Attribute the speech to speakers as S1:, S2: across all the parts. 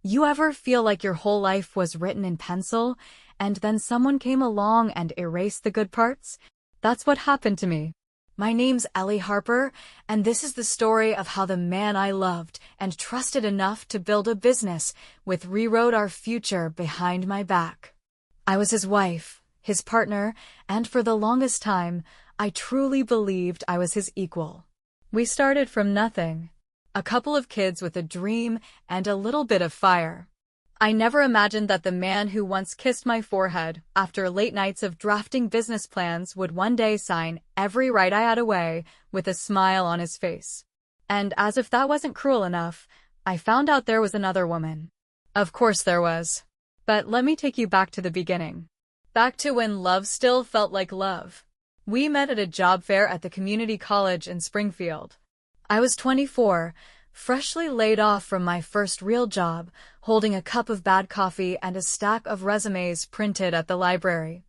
S1: You ever feel like your whole life was written in pencil, and then someone came along and erased the good parts? That's what happened to me. My name's Ellie Harper, and this is the story of how the man I loved and trusted enough to build a business with rewrote our future behind my back. I was his wife, his partner, and for the longest time, I truly believed I was his equal. We started from nothing. A couple of kids with a dream and a little bit of fire. I never imagined that the man who once kissed my forehead after late nights of drafting business plans would one day sign every right I had away with a smile on his face. And as if that wasn't cruel enough, I found out there was another woman. Of course there was. But let me take you back to the beginning. Back to when love still felt like love. We met at a job fair at the community college in Springfield. I was 24, freshly laid off from my first real job, holding a cup of bad coffee and a stack of resumes printed at the library.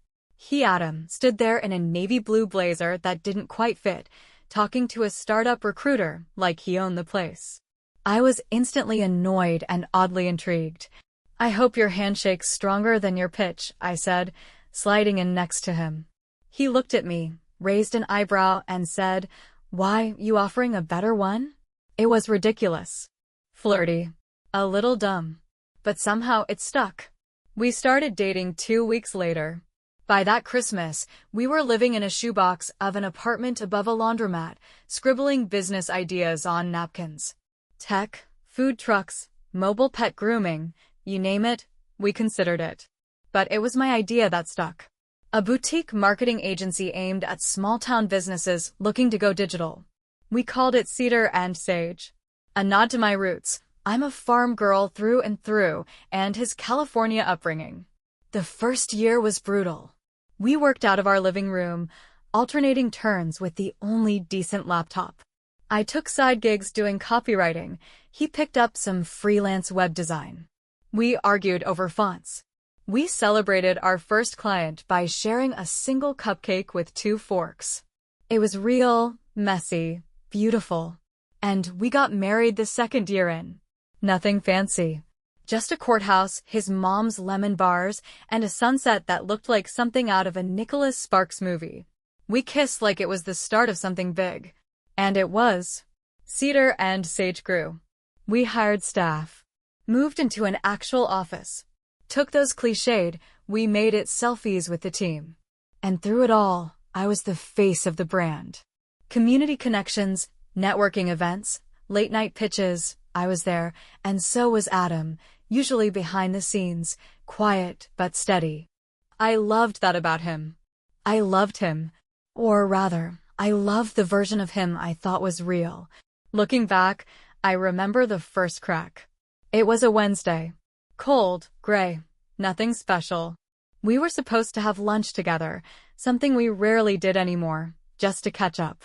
S1: Adam, stood there in a navy blue blazer that didn't quite fit, talking to a startup recruiter like he owned the place. I was instantly annoyed and oddly intrigued. "I hope your handshake's stronger than your pitch," I said, sliding in next to him. He looked at me, raised an eyebrow, and said, "Why, you offering a better one?" It was ridiculous. Flirty. A little dumb. But somehow it stuck. We started dating 2 weeks later. By that Christmas, we were living in a shoebox of an apartment above a laundromat, scribbling business ideas on napkins. Tech, food trucks, mobile pet grooming, you name it, we considered it. But it was my idea that stuck. A boutique marketing agency aimed at small-town businesses looking to go digital. We called it Cedar and Sage. A nod to my roots. I'm a farm girl through and through, and his California upbringing. The first year was brutal. We worked out of our living room, alternating turns with the only decent laptop. I took side gigs doing copywriting. He picked up some freelance web design. We argued over fonts. We celebrated our first client by sharing a single cupcake with 2 forks. It was real, messy, beautiful. And we got married the second year in. Nothing fancy. Just a courthouse, his mom's lemon bars, and a sunset that looked like something out of a Nicholas Sparks movie. We kissed like it was the start of something big. And it was. Cedar and Sage grew. We hired staff. Moved into an actual office. Took those cliched, we made it selfies with the team. And through it all, I was the face of the brand. Community connections, networking events, late-night pitches, I was there, and so was Adam, usually behind the scenes, quiet but steady. I loved that about him. I loved him. Or rather, I loved the version of him I thought was real. Looking back, I remember the first crack. It was a Wednesday. Cold, gray, nothing special. We were supposed to have lunch together, something we rarely did anymore, just to catch up.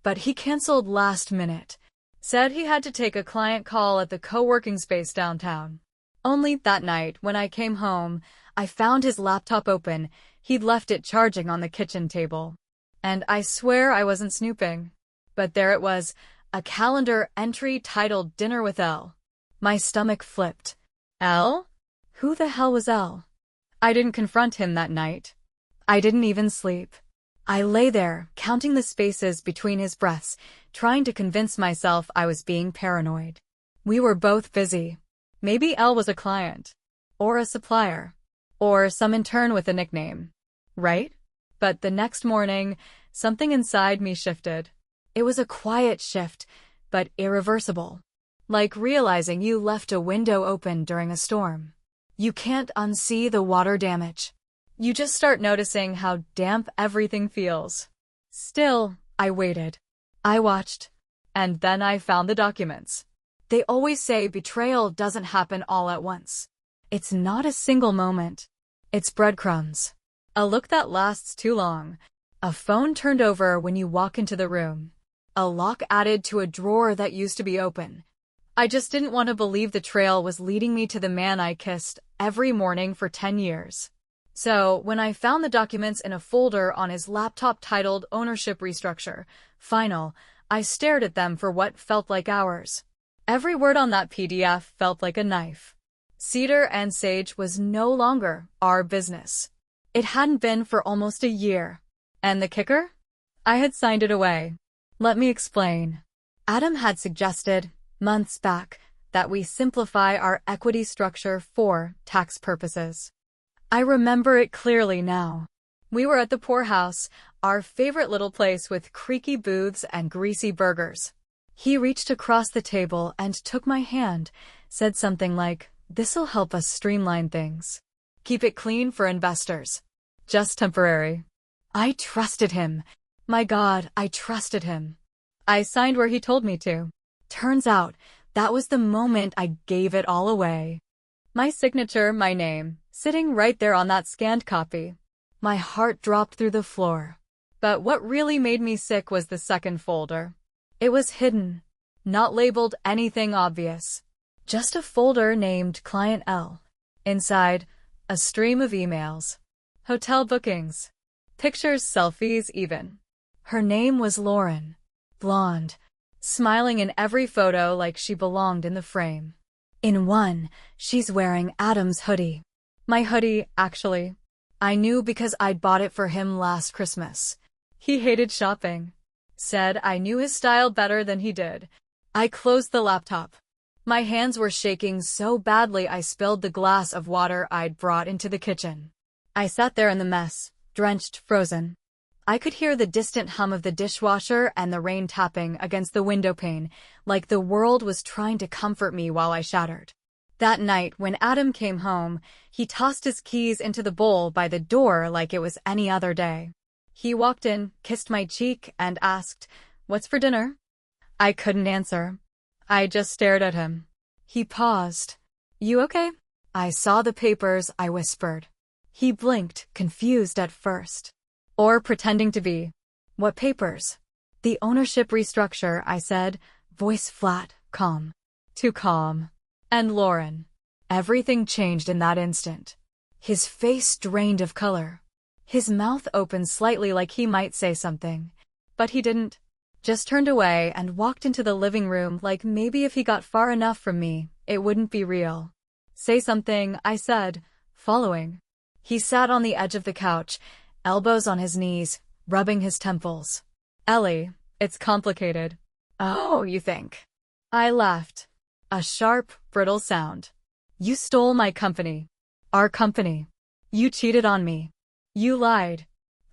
S1: But he canceled last minute. Said he had to take a client call at the co-working space downtown. Only that night, when I came home, I found his laptop open. He'd left it charging on the kitchen table. And I swear I wasn't snooping. But there it was, a calendar entry titled Dinner with Elle. My stomach flipped. Elle? Who the hell was Elle? I didn't confront him that night. I didn't even sleep. I lay there, counting the spaces between his breaths, trying to convince myself I was being paranoid. We were both busy. Maybe Elle was a client. Or a supplier. Or some intern with a nickname. Right? But the next morning, something inside me shifted. It was a quiet shift, but irreversible. Like realizing you left a window open during a storm. You can't unsee the water damage. You just start noticing how damp everything feels. Still, I waited. I watched. And then I found the documents. They always say betrayal doesn't happen all at once. It's not a single moment. It's breadcrumbs. A look that lasts too long. A phone turned over when you walk into the room. A lock added to a drawer that used to be open. I just didn't want to believe the trail was leading me to the man I kissed every morning for 10 years. So, when I found the documents in a folder on his laptop titled Ownership Restructure, Final, I stared at them for what felt like hours. Every word on that PDF felt like a knife. Cedar and sage was no longer our business. It hadn't been for almost a year. And the kicker? I had signed it away. Let me explain. Adam had suggested, months back, that we simplify our equity structure for tax purposes. I remember it clearly now. We were at the poorhouse, our favorite little place with creaky booths and greasy burgers. He reached across the table and took my hand, said something like, "This'll help us streamline things. Keep it clean for investors. Just temporary." I trusted him. My God, I trusted him. I signed where he told me to. Turns out, that was the moment I gave it all away. My signature, my name, sitting right there on that scanned copy. My heart dropped through the floor. But what really made me sick was the second folder. It was hidden, not labeled anything obvious. Just a folder named Client L. Inside, a stream of emails. Hotel bookings. Pictures, selfies even. Her name was Lauren. Blonde. Smiling in every photo like she belonged in the frame. In one, she's wearing Adam's hoodie. My hoodie, actually. I knew because I'd bought it for him last Christmas. He hated shopping. Said I knew his style better than he did. I closed the laptop. My hands were shaking so badly I spilled the glass of water I'd brought into the kitchen. I sat there in the mess, drenched, frozen. I could hear the distant hum of the dishwasher and the rain tapping against the windowpane, like the world was trying to comfort me while I shattered. That night, when Adam came home, he tossed his keys into the bowl by the door like it was any other day. He walked in, kissed my cheek, and asked, "What's for dinner?" I couldn't answer. I just stared at him. He paused. "You okay?" I saw the papers, I whispered. He blinked, confused at first. Or pretending to be. "What papers?" "The ownership restructure," I said, voice flat, calm. Too calm. And Lauren. Everything changed in that instant. His face drained of color. His mouth opened slightly like he might say something. But he didn't. Just turned away and walked into the living room like maybe if he got far enough from me, it wouldn't be real. "Say something," I said, following. He sat on the edge of the couch, elbows on his knees, rubbing his temples. "Ellie, it's complicated." "Oh, you think?" I laughed. A sharp, brittle sound. "You stole my company. Our company. You cheated on me. You lied."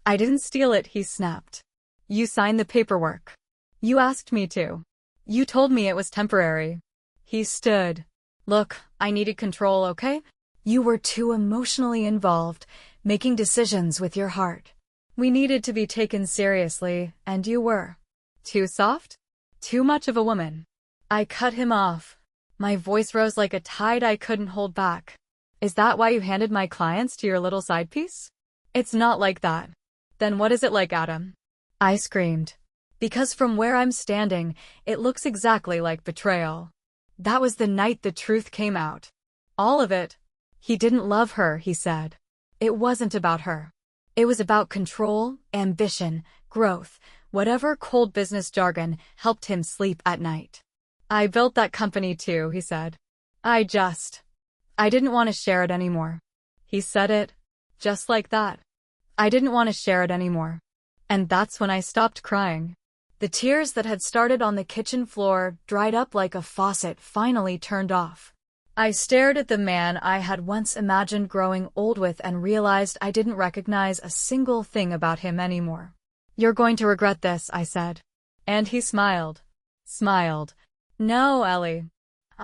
S1: "I didn't steal it," he snapped. "You signed the paperwork. You asked me to. You told me it was temporary." He stood. "Look, I needed control, okay? You were too emotionally involved, making decisions with your heart. We needed to be taken seriously, and you were. Too soft? Too much of a woman." I cut him off. My voice rose like a tide I couldn't hold back. "Is that why you handed my clients to your little side piece?" "It's not like that." "Then what is it like, Adam?" I screamed. Because from where I'm standing, it looks exactly like betrayal. That was the night the truth came out. All of it. He didn't love her, he said. It wasn't about her. It was about control, ambition, growth, whatever cold business jargon helped him sleep at night. "I built that company too," he said. I didn't want to share it anymore." He said it, just like that. I didn't want to share it anymore. And that's when I stopped crying. The tears that had started on the kitchen floor, dried up like a faucet, finally turned off. I stared at the man I had once imagined growing old with and realized I didn't recognize a single thing about him anymore. "You're going to regret this," I said. And he smiled. "No, Ellie.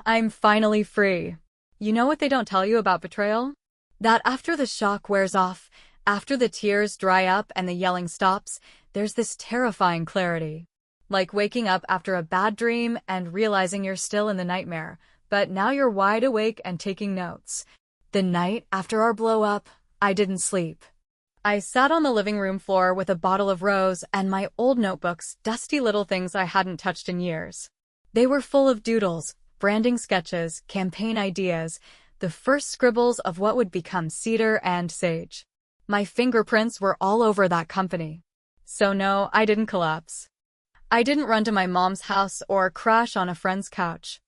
S1: I'm finally free. You know what they don't tell you about betrayal? That after the shock wears off, after the tears dry up and the yelling stops, there's this terrifying clarity. Like waking up after a bad dream and realizing you're still in the nightmare, but now you're wide awake and taking notes. The night after our blow-up, I didn't sleep. I sat on the living room floor with a bottle of rose and my old notebooks, dusty little things I hadn't touched in years. They were full of doodles, branding sketches, campaign ideas, the first scribbles of what would become Cedar and Sage. My fingerprints were all over that company. So no, I didn't collapse. I didn't run to my mom's house or crash on a friend's couch.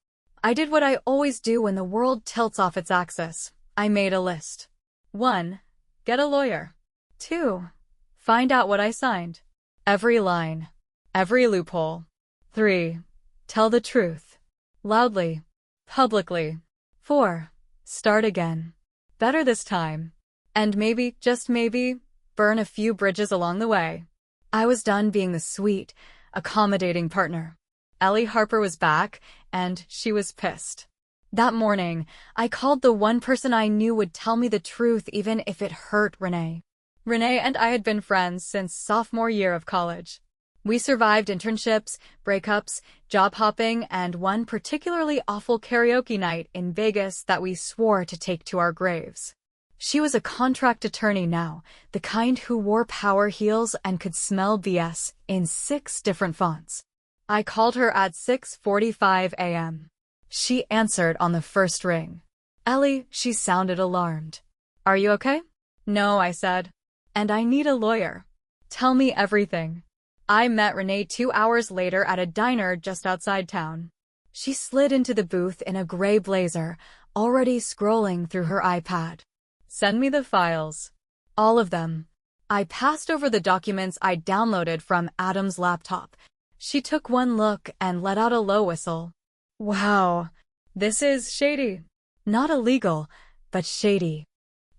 S1: I did what I always do when the world tilts off its axis. I made a list. 1. Get a lawyer. 2. Find out what I signed. Every line. Every loophole. 3. Tell the truth. Loudly. Publicly. 4. Start again. Better this time. And maybe, just maybe, burn a few bridges along the way. I was done being the sweet, accommodating partner. Ellie Harper was back, and she was pissed. That morning, I called the one person I knew would tell me the truth even if it hurt Renee. Renee and I had been friends since sophomore year of college. We survived internships, breakups, job hopping, and one particularly awful karaoke night in Vegas that we swore to take to our graves. She was a contract attorney now, the kind who wore power heels and could smell BS in 6 different fonts. I called her at 6:45 a.m. She answered on the first ring. Ellie, she sounded alarmed. Are you okay? No, I said. And I need a lawyer. Tell me everything. I met Renee 2 hours later at a diner just outside town. She slid into the booth in a gray blazer, already scrolling through her iPad. Send me the files. All of them. I passed over the documents I'd downloaded from Adam's laptop. She took one look and let out a low whistle. Wow, this is shady. Not illegal, but shady.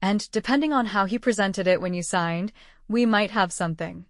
S1: And depending on how he presented it when you signed, we might have something.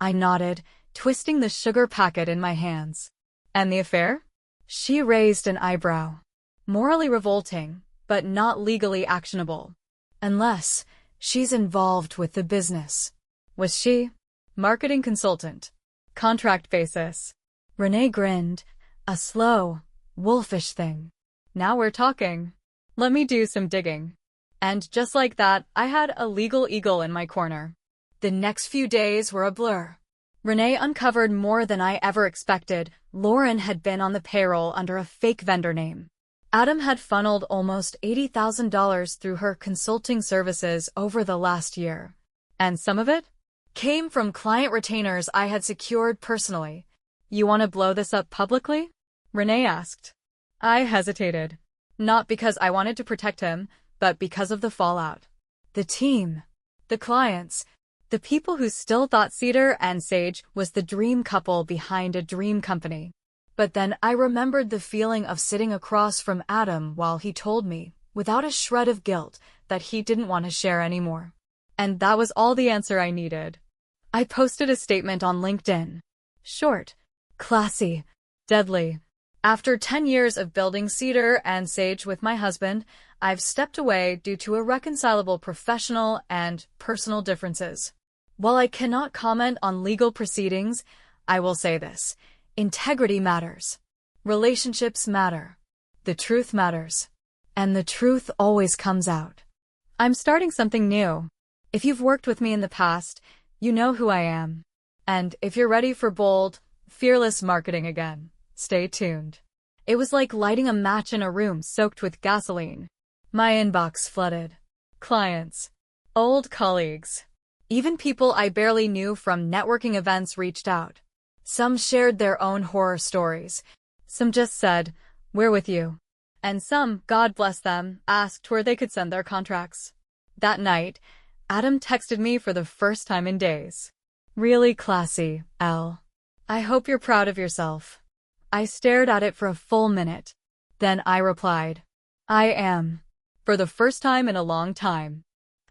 S1: I nodded, twisting the sugar packet in my hands. And the affair? She raised an eyebrow. Morally revolting, but not legally actionable. Unless she's involved with the business. Was she? Marketing consultant. Contract basis. Renee grinned. A slow, wolfish thing. Now we're talking. Let me do some digging. And just like that, I had a legal eagle in my corner. The next few days were a blur. Renee uncovered more than I ever expected. Lauren had been on the payroll under a fake vendor name. Adam had funneled almost $80,000 through her consulting services over the last year. And some of it came from client retainers I had secured personally. You want to blow this up publicly? Renee asked. I hesitated. Not because I wanted to protect him, but because of the fallout. The team. The clients. The people who still thought Cedar and Sage was the dream couple behind a dream company. But then I remembered the feeling of sitting across from Adam while he told me, without a shred of guilt, that he didn't want to share anymore. And that was all the answer I needed. I posted a statement on LinkedIn. Short, classy, deadly. After 10 years of building Cedar and Sage with my husband, I've stepped away due to irreconcilable professional and personal differences. While I cannot comment on legal proceedings, I will say this. Integrity matters. Relationships matter. The truth matters. And the truth always comes out. I'm starting something new. If you've worked with me in the past, you know who I am. And if you're ready for bold, fearless marketing again, stay tuned. It was like lighting a match in a room soaked with gasoline. My inbox flooded. Clients. Old colleagues. Even people I barely knew from networking events reached out. Some shared their own horror stories. Some just said, "We're with you." And some, God bless them, asked where they could send their contracts. That night, Adam texted me for the first time in days. Really classy, Elle. I hope you're proud of yourself. I stared at it for a full minute. Then I replied, I am. For the first time in a long time.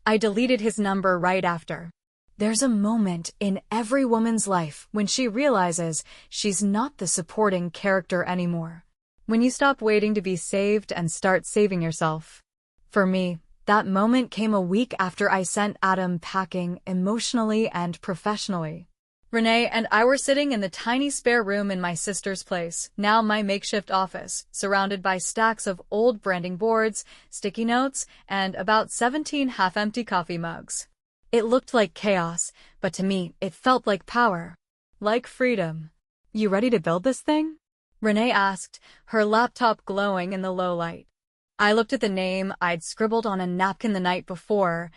S1: I deleted his number right after. There's a moment in every woman's life when she realizes she's not the supporting character anymore. When you stop waiting to be saved and start saving yourself. For me, that moment came a week after I sent Adam packing emotionally and professionally. Renee and I were sitting in the tiny spare room in my sister's place, now my makeshift office, surrounded by stacks of old branding boards, sticky notes, and about 17 half-empty coffee mugs. It looked like chaos, but to me, it felt like power. Like freedom. You ready to build this thing? Renee asked, her laptop glowing in the low light. I looked at the name I'd scribbled on a napkin the night before,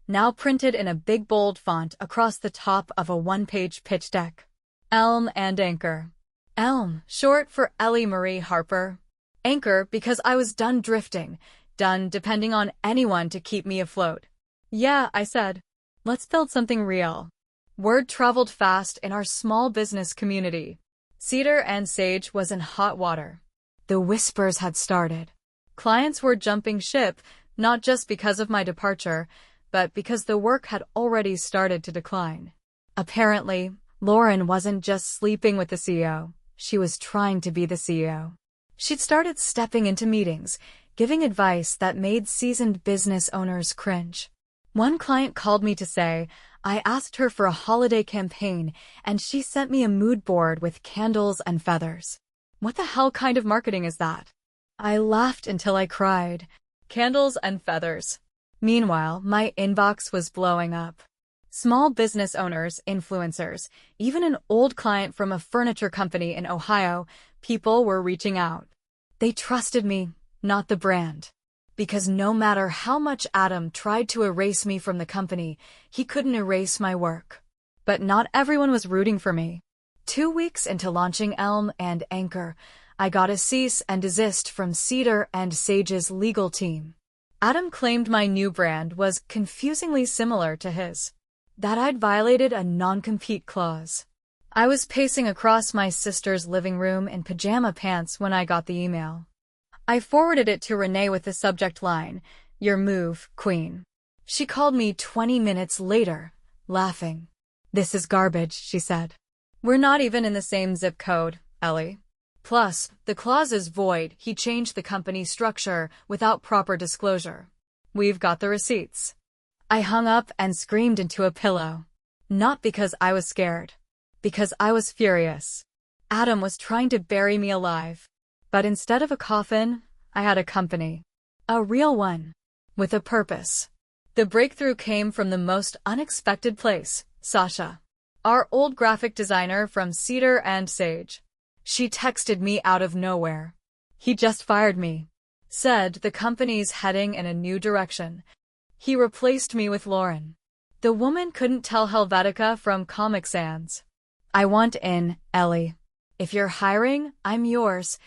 S1: now printed in a big bold font across the top of a one-page pitch deck. Elm and Anchor. Elm, short for Ellie Marie Harper. Anchor because I was done drifting, done depending on anyone to keep me afloat. Yeah, I said. Let's build something real. Word traveled fast in our small business community. Cedar and Sage was in hot water. The whispers had started. Clients were jumping ship, not just because of my departure, but because the work had already started to decline. Apparently, Lauren wasn't just sleeping with the CEO. She was trying to be the CEO. She'd started stepping into meetings, giving advice that made seasoned business owners cringe. One client called me to say, I asked her for a holiday campaign, and she sent me a mood board with candles and feathers. What the hell kind of marketing is that? I laughed until I cried. Candles and feathers. Meanwhile, my inbox was blowing up. Small business owners, influencers, even an old client from a furniture company in Ohio, people were reaching out. They trusted me, not the brand. Because no matter how much Adam tried to erase me from the company, he couldn't erase my work. But not everyone was rooting for me. 2 weeks into launching Elm and Anchor, I got a cease and desist from Cedar and Sage's legal team. Adam claimed my new brand was confusingly similar to his, that I'd violated a non-compete clause. I was pacing across my sister's living room in pajama pants when I got the email. I forwarded it to Renee with the subject line, "Your move, Queen." She called me 20 minutes later, laughing. "This is garbage," she said. "We're not even in the same zip code, Ellie. Plus, the clause is void. He changed the company structure without proper disclosure. We've got the receipts." I hung up and screamed into a pillow. Not because I was scared. Because I was furious. Adam was trying to bury me alive. But instead of a coffin, I had a company. A real one. With a purpose. The breakthrough came from the most unexpected place, Sasha. Our old graphic designer from Cedar and Sage. She texted me out of nowhere. "He just fired me." Said the company's heading in a new direction. He replaced me with Lauren. The woman couldn't tell Helvetica from Comic Sans. "I want in, Ellie. If you're hiring, I'm yours."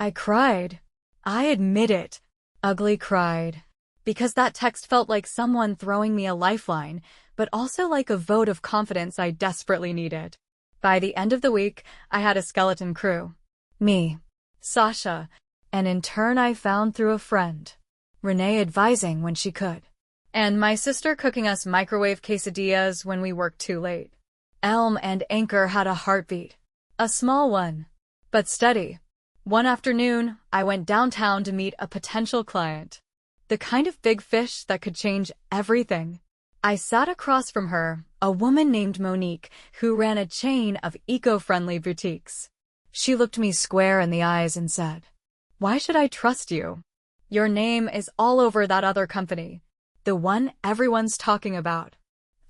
S1: I cried. I admit it. Ugly cried. Because that text felt like someone throwing me a lifeline, but also like a vote of confidence I desperately needed. By the end of the week, I had a skeleton crew. Me. Sasha. An intern I found through a friend. Renee advising when she could. And my sister cooking us microwave quesadillas when we worked too late. Elm and Anchor had a heartbeat. A small one. But steady. One afternoon, I went downtown to meet a potential client. The kind of big fish that could change everything. I sat across from her, a woman named Monique, who ran a chain of eco-friendly boutiques. She looked me square in the eyes and said, "Why should I trust you? Your name is all over that other company. The one everyone's talking about."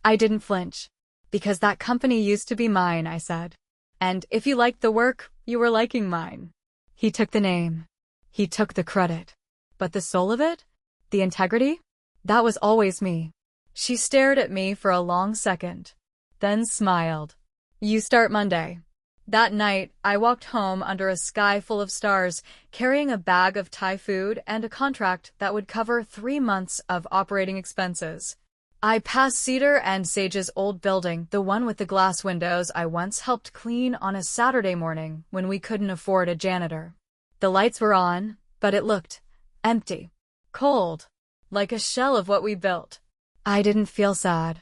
S1: I didn't flinch. "Because that company used to be mine," I said. "And if you liked the work, you were liking mine." He took the name. He took the credit. But the soul of it? The integrity? That was always me. She stared at me for a long second. Then smiled. "You start Monday." That night, I walked home under a sky full of stars, carrying a bag of Thai food and a contract that would cover 3 months of operating expenses. I passed Cedar and Sage's old building, the one with the glass windows I once helped clean on a Saturday morning when we couldn't afford a janitor. The lights were on, but it looked empty, cold, like a shell of what we built. I didn't feel sad.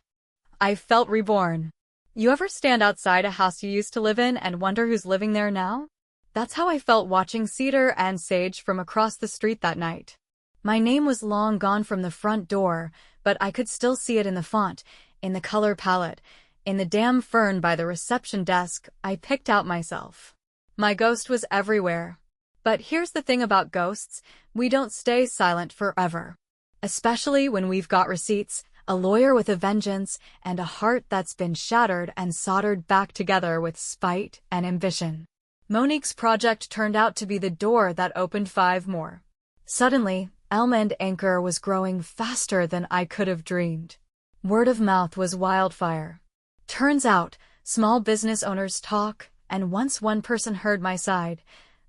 S1: I felt reborn. You ever stand outside a house you used to live in and wonder who's living there now? That's how I felt watching Cedar and Sage from across the street that night. My name was long gone from the front door, but I could still see it in the font, in the color palette, in the damn fern by the reception desk I picked out myself. My ghost was everywhere. But here's the thing about ghosts, we don't stay silent forever. Especially when we've got receipts, a lawyer with a vengeance, and a heart that's been shattered and soldered back together with spite and ambition. Monique's project turned out to be the door that opened 5 more. Suddenly, Elm and Anchor was growing faster than I could have dreamed. Word of mouth was wildfire. Turns out, small business owners talk, and once one person heard my side,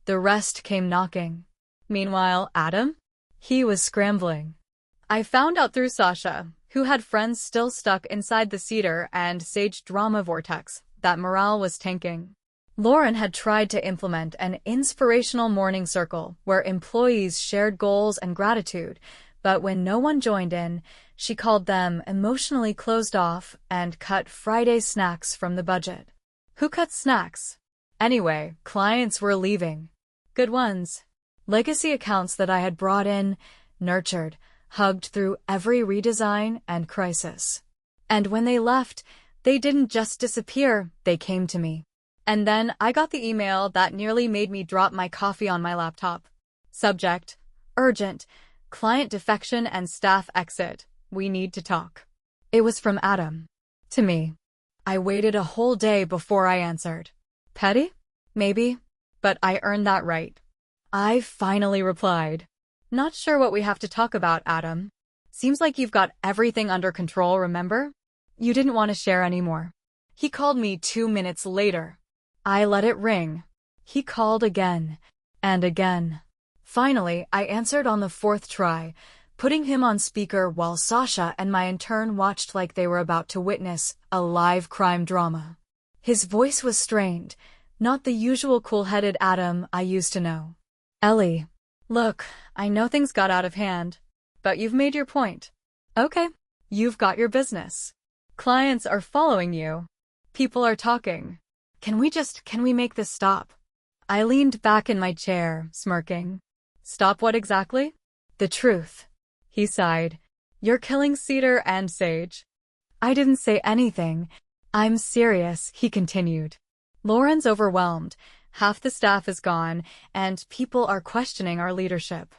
S1: the rest came knocking. Meanwhile, Adam? He was scrambling. I found out through Sasha, who had friends still stuck inside the Cedar and Sage drama vortex, that morale was tanking. Lauren had tried to implement an inspirational morning circle where employees shared goals and gratitude, but when no one joined in, she called them emotionally closed off and cut Friday snacks from the budget. Who cut snacks? Anyway, clients were leaving. Good ones. Legacy accounts that I had brought in, nurtured, hugged through every redesign and crisis. And when they left, they didn't just disappear, they came to me. And then I got the email that nearly made me drop my coffee on my laptop. Subject: urgent, client defection and staff exit. We need to talk. It was from Adam. To me. I waited a whole day before I answered. Petty? Maybe. But I earned that right. I finally replied. Not sure what we have to talk about, Adam. Seems like you've got everything under control, remember? You didn't want to share anymore. He called me 2 minutes later. I let it ring. He called again and again. Finally, I answered on the 4th try, putting him on speaker while Sasha and my intern watched like they were about to witness a live crime drama. His voice was strained, not the usual cool-headed Adam I used to know. Ellie, look, I know things got out of hand, but you've made your point. Okay, you've got your business. Clients are following you. People are talking. Can we make this stop? I leaned back in my chair, smirking. Stop what exactly? The truth. He sighed. You're killing Cedar and Sage. I didn't say anything. I'm serious, he continued. Lauren's overwhelmed. Half the staff is gone, and people are questioning our leadership.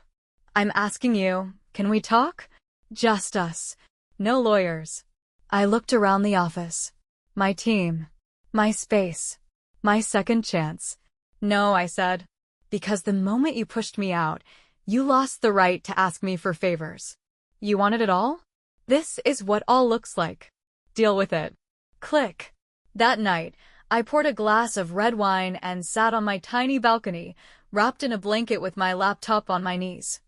S1: I'm asking you, can we talk? Just us. No lawyers. I looked around the office. My team. My space. My second chance. No, I said. Because the moment you pushed me out, you lost the right to ask me for favors. You wanted it all? This is what all looks like. Deal with it. Click. That night, I poured a glass of red wine and sat on my tiny balcony, wrapped in a blanket with my laptop on my knees.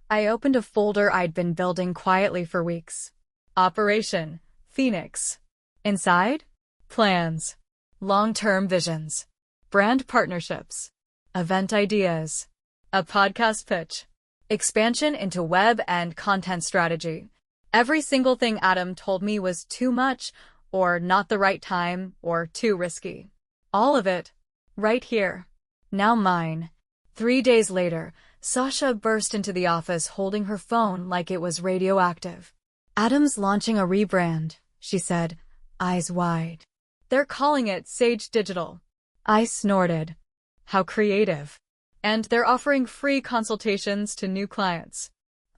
S1: I opened a folder I'd been building quietly for weeks. Operation Phoenix. Inside? Plans. Long-term visions. Brand partnerships. Event ideas. A podcast pitch. Expansion into web and content strategy. Every single thing Adam told me was too much, or not the right time, or too risky. All of it. Right here. Now mine. 3 days later, Sasha burst into the office holding her phone like it was radioactive. Adam's launching a rebrand, she said, eyes wide. They're calling it Sage Digital. I snorted. How creative. And they're offering free consultations to new clients.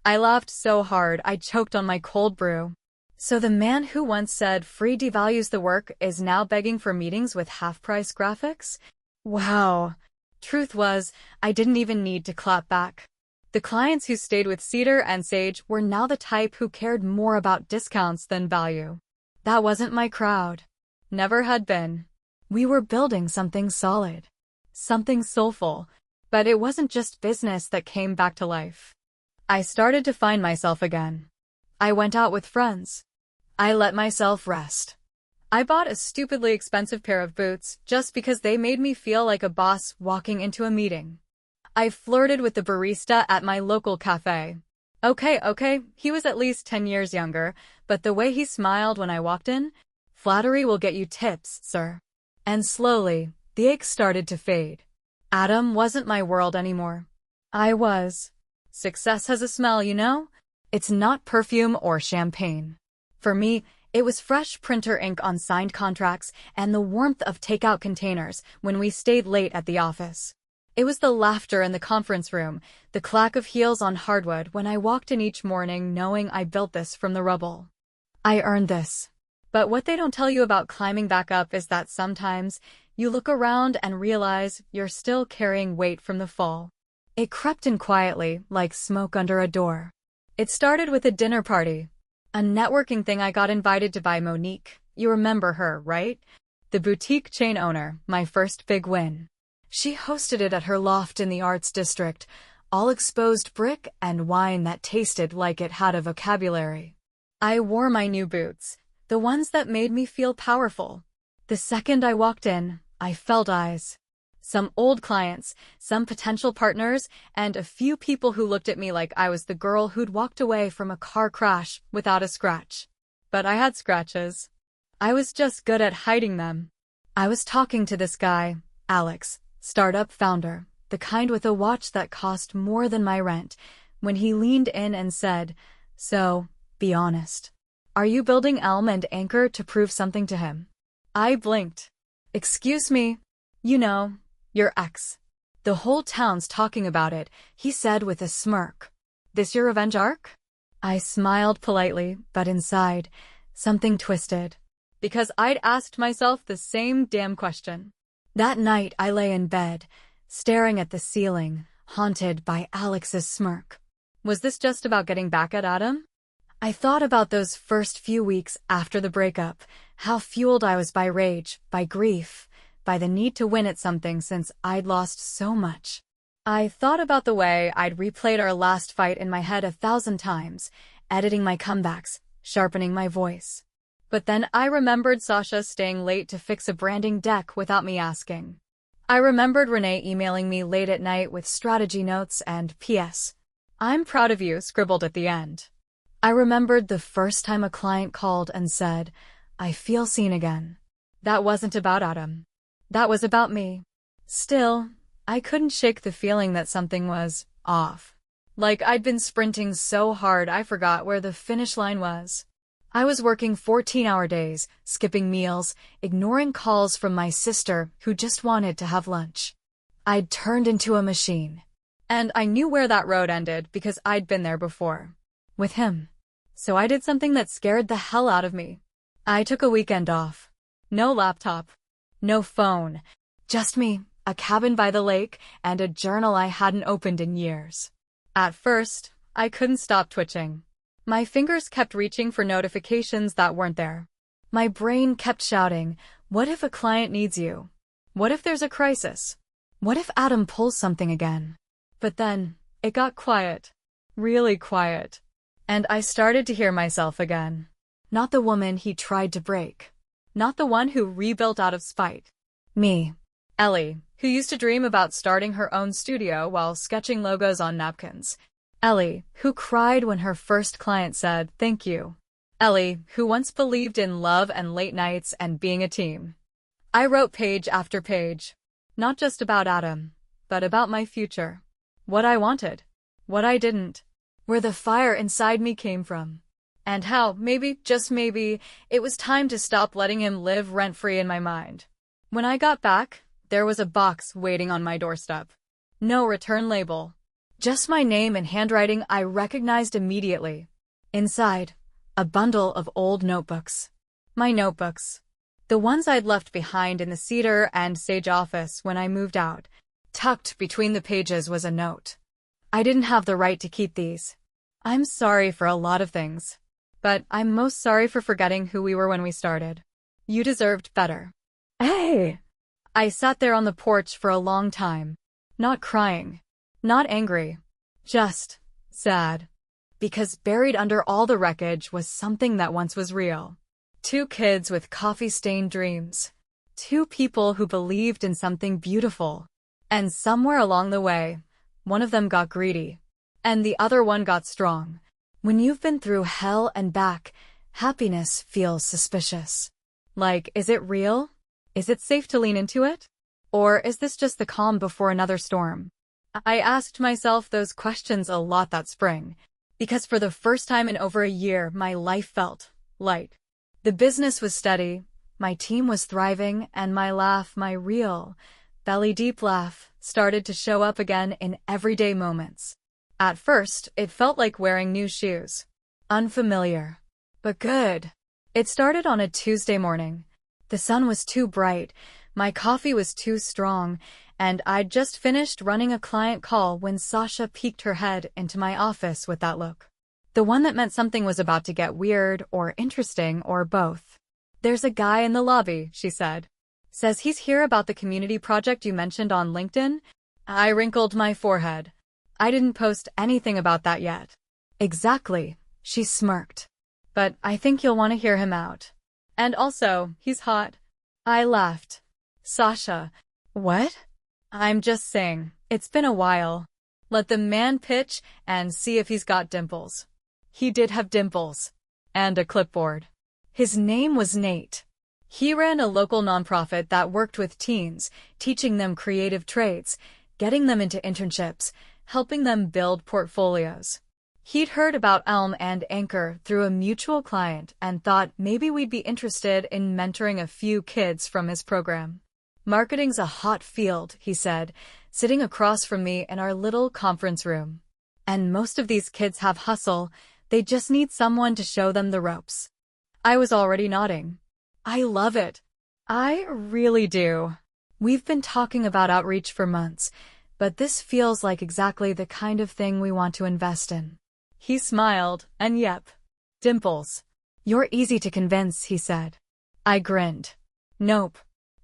S1: I laughed so hard I choked on my cold brew. So the man who once said free devalues the work is now begging for meetings with half-price graphics? Wow. Truth was, I didn't even need to clap back. The clients who stayed with Cedar and Sage were now the type who cared more about discounts than value. That wasn't my crowd. Never had been. We were building something solid. Something soulful. But it wasn't just business that came back to life. I started to find myself again. I went out with friends. I let myself rest. I bought a stupidly expensive pair of boots just because they made me feel like a boss walking into a meeting. I flirted with the barista at my local cafe. Okay, he was at least 10 years younger, but the way he smiled when I walked in, flattery will get you tips, sir. And slowly, the ache started to fade. Adam wasn't my world anymore. I was. Success has a smell, you know? It's not perfume or champagne. For me, it was fresh printer ink on signed contracts and the warmth of takeout containers when we stayed late at the office. It was the laughter in the conference room, the clack of heels on hardwood when I walked in each morning knowing I built this from the rubble. I earned this. But what they don't tell you about climbing back up is that sometimes you look around and realize you're still carrying weight from the fall. It crept in quietly, like smoke under a door. It started with a dinner party. A networking thing I got invited to by Monique. You remember her, right? The boutique chain owner, my first big win. She hosted it at her loft in the Arts District, all exposed brick and wine that tasted like it had a vocabulary. I wore my new boots, the ones that made me feel powerful. The second I walked in, I felt eyes. Some old clients, some potential partners, and a few people who looked at me like I was the girl who'd walked away from a car crash without a scratch. But I had scratches. I was just good at hiding them. I was talking to this guy, Alex, startup founder, the kind with a watch that cost more than my rent, when he leaned in and said, "So, be honest. Are you building Elm and Anchor to prove something to him?" I blinked. "Excuse me. You know, your ex. The whole town's talking about it," he said with a smirk. "This your revenge arc?" I smiled politely, but inside, something twisted. Because I'd asked myself the same damn question. That night I lay in bed, staring at the ceiling, haunted by Alex's smirk. Was this just about getting back at Adam? I thought about those first few weeks after the breakup, how fueled I was by rage, by grief, by the need to win at something since I'd lost so much. I thought about the way I'd replayed our last fight in my head 1,000 times, editing my comebacks, sharpening my voice. But then I remembered Sasha staying late to fix a branding deck without me asking. I remembered Renee emailing me late at night with strategy notes and P.S. "I'm proud of you" scribbled at the end. I remembered the first time a client called and said, "I feel seen again." That wasn't about Adam. That was about me. Still, I couldn't shake the feeling that something was off. Like I'd been sprinting so hard I forgot where the finish line was. I was working 14-hour days, skipping meals, ignoring calls from my sister who just wanted to have lunch. I'd turned into a machine. And I knew where that road ended because I'd been there before. With him. So I did something that scared the hell out of me. I took a weekend off. No laptop. No phone. Just me, a cabin by the lake, and a journal I hadn't opened in years. At first, I couldn't stop twitching. My fingers kept reaching for notifications that weren't there. My brain kept shouting, what if a client needs you? What if there's a crisis? What if Adam pulls something again? But then, it got quiet. Really quiet. And I started to hear myself again. Not the woman he tried to break. Not the one who rebuilt out of spite. Me. Ellie, who used to dream about starting her own studio while sketching logos on napkins. Ellie, who cried when her first client said, "Thank you." Ellie, who once believed in love and late nights and being a team. I wrote page after page. Not just about Adam, but about my future. What I wanted. What I didn't. Where the fire inside me came from. And how, maybe, just maybe, it was time to stop letting him live rent-free in my mind. When I got back, there was a box waiting on my doorstep. No return label. Just my name and handwriting I recognized immediately. Inside, a bundle of old notebooks. My notebooks. The ones I'd left behind in the cedar and sage office when I moved out. Tucked between the pages was a note. I didn't have the right to keep these. I'm sorry for a lot of things. But I'm most sorry for forgetting who we were when we started. You deserved better. Hey! I sat there on the porch for a long time. Not crying. Not angry. Just sad. Because buried under all the wreckage was something that once was real. 2 kids with coffee-stained dreams. 2 people who believed in something beautiful. And somewhere along the way, one of them got greedy. And the other one got strong. When you've been through hell and back, happiness feels suspicious. Like, is it real? Is it safe to lean into it? Or is this just the calm before another storm? I asked myself those questions a lot that spring, because for the first time in over a year, my life felt light. The business was steady, my team was thriving, and my laugh, my real, belly-deep laugh, started to show up again in everyday moments. At first, it felt like wearing new shoes. Unfamiliar, but good. It started on a Tuesday morning. The sun was too bright, my coffee was too strong, and I'd just finished running a client call when Sasha peeked her head into my office with that look. The one that meant something was about to get weird or interesting or both. "There's a guy in the lobby," she said. "Says he's here about the community project you mentioned on LinkedIn." I wrinkled my forehead. I didn't post anything about that yet. Exactly, she smirked. But I think you'll want to hear him out. And also, he's hot. I laughed. Sasha. What? I'm just saying, it's been a while. Let the man pitch and see if he's got dimples. He did have dimples. And a clipboard. His name was Nate. He ran a local nonprofit that worked with teens, teaching them creative trades, getting them into internships, helping them build portfolios. He'd heard about Elm and Anchor through a mutual client and thought maybe we'd be interested in mentoring a few kids from his program. Marketing's a hot field, he said, sitting across from me in our little conference room. And most of these kids have hustle, they just need someone to show them the ropes. I was already nodding. I love it. I really do. We've been talking about outreach for months, but this feels like exactly the kind of thing we want to invest in. He smiled, and yep. Dimples. You're easy to convince, he said. I grinned. Nope.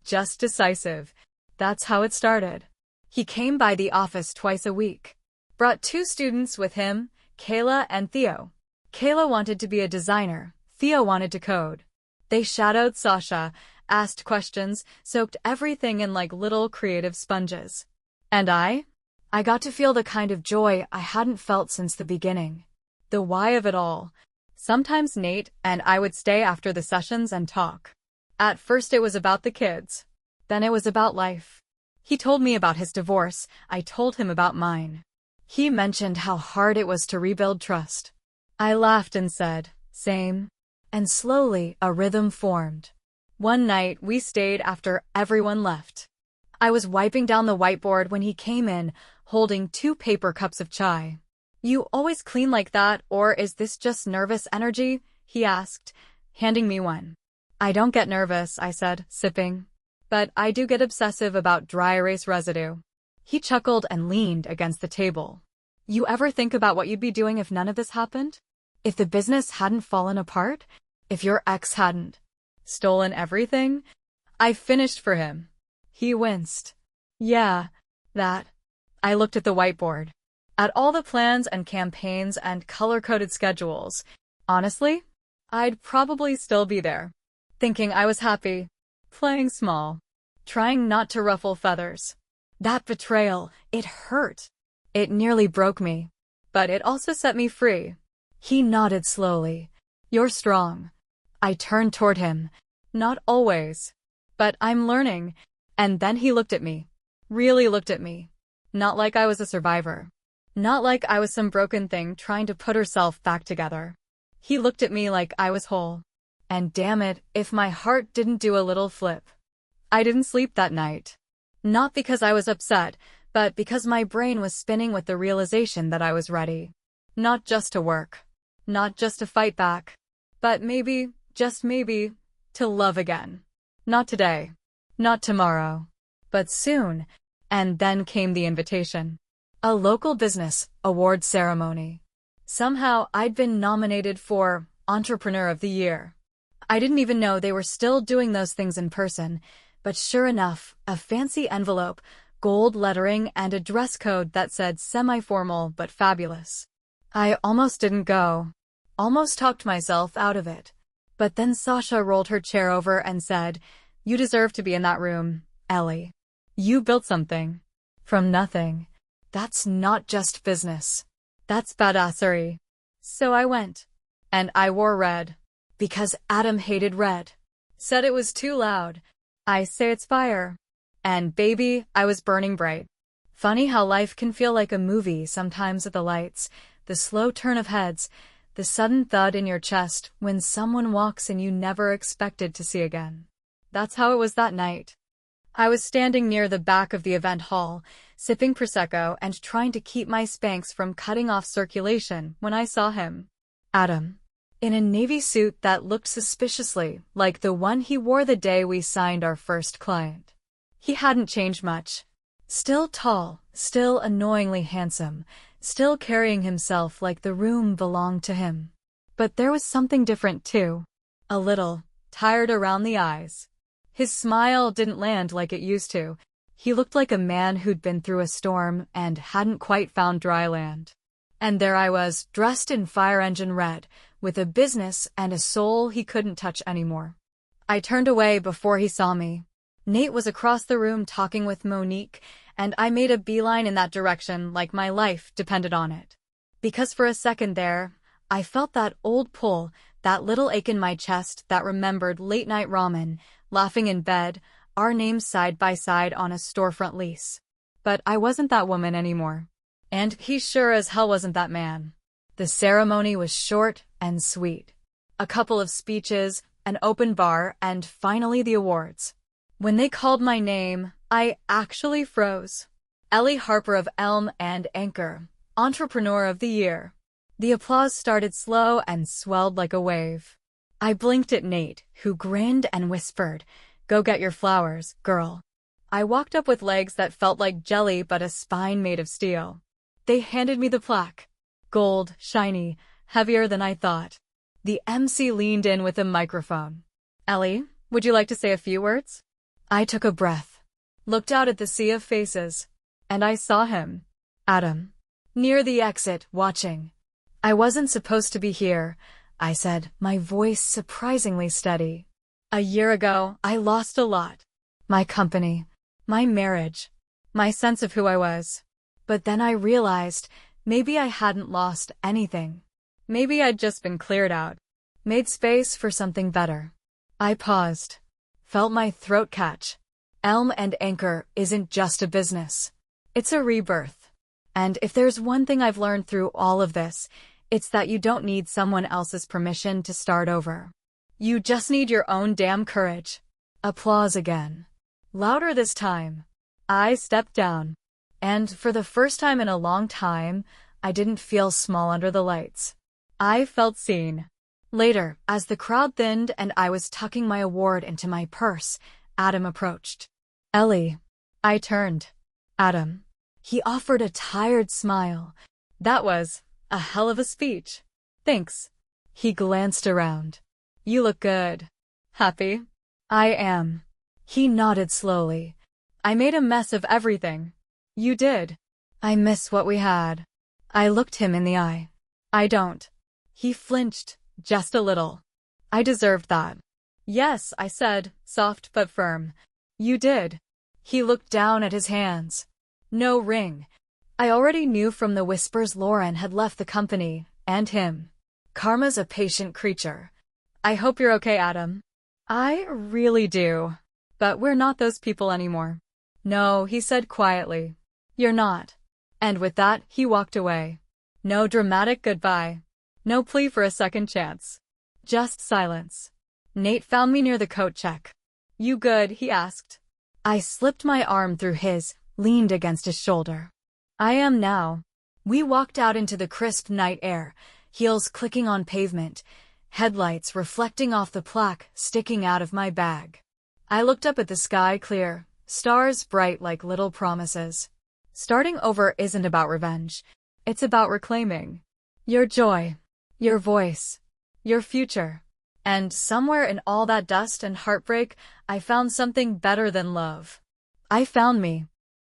S1: Just decisive. That's how it started. He came by the office twice a week. Brought 2 students with him, Kayla and Theo. Kayla wanted to be a designer. Theo wanted to code. They shadowed Sasha, asked questions, soaked everything in like little creative sponges. And I got to feel the kind of joy I hadn't felt since the beginning. The why of it all. Sometimes Nate and I would stay after the sessions and talk. At first it was about the kids. Then it was about life. He told me about his divorce, I told him about mine. He mentioned how hard it was to rebuild trust. I laughed and said, same. And slowly a rhythm formed. One night we stayed after everyone left. I was wiping down the whiteboard when he came in, holding 2 paper cups of chai. You always clean like that, or is this just nervous energy? He asked, handing me one. I don't get nervous, I said, sipping. But I do get obsessive about dry erase residue. He chuckled and leaned against the table. You ever think about what you'd be doing if none of this happened? If the business hadn't fallen apart? If your ex hadn't stolen everything? I finished for him. He winced. Yeah, that. I looked at the whiteboard. At all the plans and campaigns and color-coded schedules. Honestly, I'd probably still be there. Thinking I was happy. Playing small. Trying not to ruffle feathers. That betrayal, it hurt. It nearly broke me. But it also set me free. He nodded slowly. You're strong. I turned toward him. Not always. But I'm learning. And then he looked at me. Really looked at me. Not like I was a survivor. Not like I was some broken thing trying to put herself back together. He looked at me like I was whole. And damn it, if my heart didn't do a little flip. I didn't sleep that night. Not because I was upset, but because my brain was spinning with the realization that I was ready. Not just to work. Not just to fight back. But maybe, just maybe, to love again. Not today. Not tomorrow. But soon. And then came the invitation. A local business award ceremony. Somehow I'd been nominated for Entrepreneur of the Year. I didn't even know they were still doing those things in person, but sure enough, a fancy envelope, gold lettering, and a dress code that said semi-formal but fabulous. I almost didn't go. Almost talked myself out of it. But then Sasha rolled her chair over and said, You deserve to be in that room, Ellie. You built something. From nothing. That's not just business. That's badassery. So I went. And I wore red. Because Adam hated red. Said it was too loud. I say it's fire. And baby, I was burning bright. Funny how life can feel like a movie sometimes at the lights, the slow turn of heads, the sudden thud in your chest when someone walks in you never expected to see again. That's how it was that night. I was standing near the back of the event hall, sipping Prosecco and trying to keep my Spanx from cutting off circulation when I saw him. Adam. In a navy suit that looked suspiciously like the one he wore the day we signed our first client. He hadn't changed much. Still tall, still annoyingly handsome, still carrying himself like the room belonged to him. But there was something different too. A little tired around the eyes. His smile didn't land like it used to. He looked like a man who'd been through a storm and hadn't quite found dry land. And there I was, dressed in fire engine red, with a business and a soul he couldn't touch anymore. I turned away before he saw me. Nate was across the room talking with Monique, and I made a beeline in that direction like my life depended on it. Because for a second there, I felt that old pull, that little ache in my chest that remembered late-night ramen, laughing in bed, our names side by side on a storefront lease. But I wasn't that woman anymore. And he sure as hell wasn't that man. The ceremony was short and sweet. A couple of speeches, an open bar, and finally the awards. When they called my name, I actually froze. Ellie Harper of Elm and Anchor, Entrepreneur of the Year. The applause started slow and swelled like a wave. I blinked at Nate, who grinned and whispered, "Go get your flowers, girl." I walked up with legs that felt like jelly but a spine made of steel. They handed me the plaque. Gold, shiny, heavier than I thought. The MC leaned in with a microphone. "Ellie, would you like to say a few words?" I took a breath, looked out at the sea of faces, and I saw him, Adam, near the exit, watching. "I wasn't supposed to be here," I said, my voice surprisingly steady. "A year ago, I lost a lot. My company, my marriage, my sense of who I was. But then I realized maybe I hadn't lost anything. Maybe I'd just been cleared out, made space for something better." I paused, felt my throat catch. Elm and Anchor isn't just a business. It's a rebirth. And if there's one thing I've learned through all of this, it's that you don't need someone else's permission to start over. You just need your own damn courage. Applause again. Louder this time. I stepped down. And for the first time in a long time, I didn't feel small under the lights. I felt seen. Later, as the crowd thinned and I was tucking my award into my purse, Adam approached. "Ellie." I turned. "Adam." He offered a tired smile. "That was a hell of a speech." "Thanks." He glanced around. "You look good." "Happy?" "I am." He nodded slowly. "I made a mess of everything." "You did." "I miss what we had." I looked him in the eye. "I don't." He flinched, just a little. "I deserved that." "Yes," I said, soft but firm. "You did." He looked down at his hands. No ring. I already knew from the whispers Lauren had left the company, and him. Karma's a patient creature. "I hope you're okay, Adam." "I really do. But we're not those people anymore." "No," he said quietly. "You're not." And with that, he walked away. No dramatic goodbye. No plea for a second chance. Just silence. Nate found me near the coat check. "You good?" he asked. I slipped my arm through his, leaned against his shoulder. "I am now." We walked out into the crisp night air, heels clicking on pavement, headlights reflecting off the plaque sticking out of my bag. I looked up at the sky clear, stars bright like little promises. Starting over isn't about revenge. It's about reclaiming your joy, your voice, your future. And somewhere in all that dust and heartbreak, I found something better than love. I found me.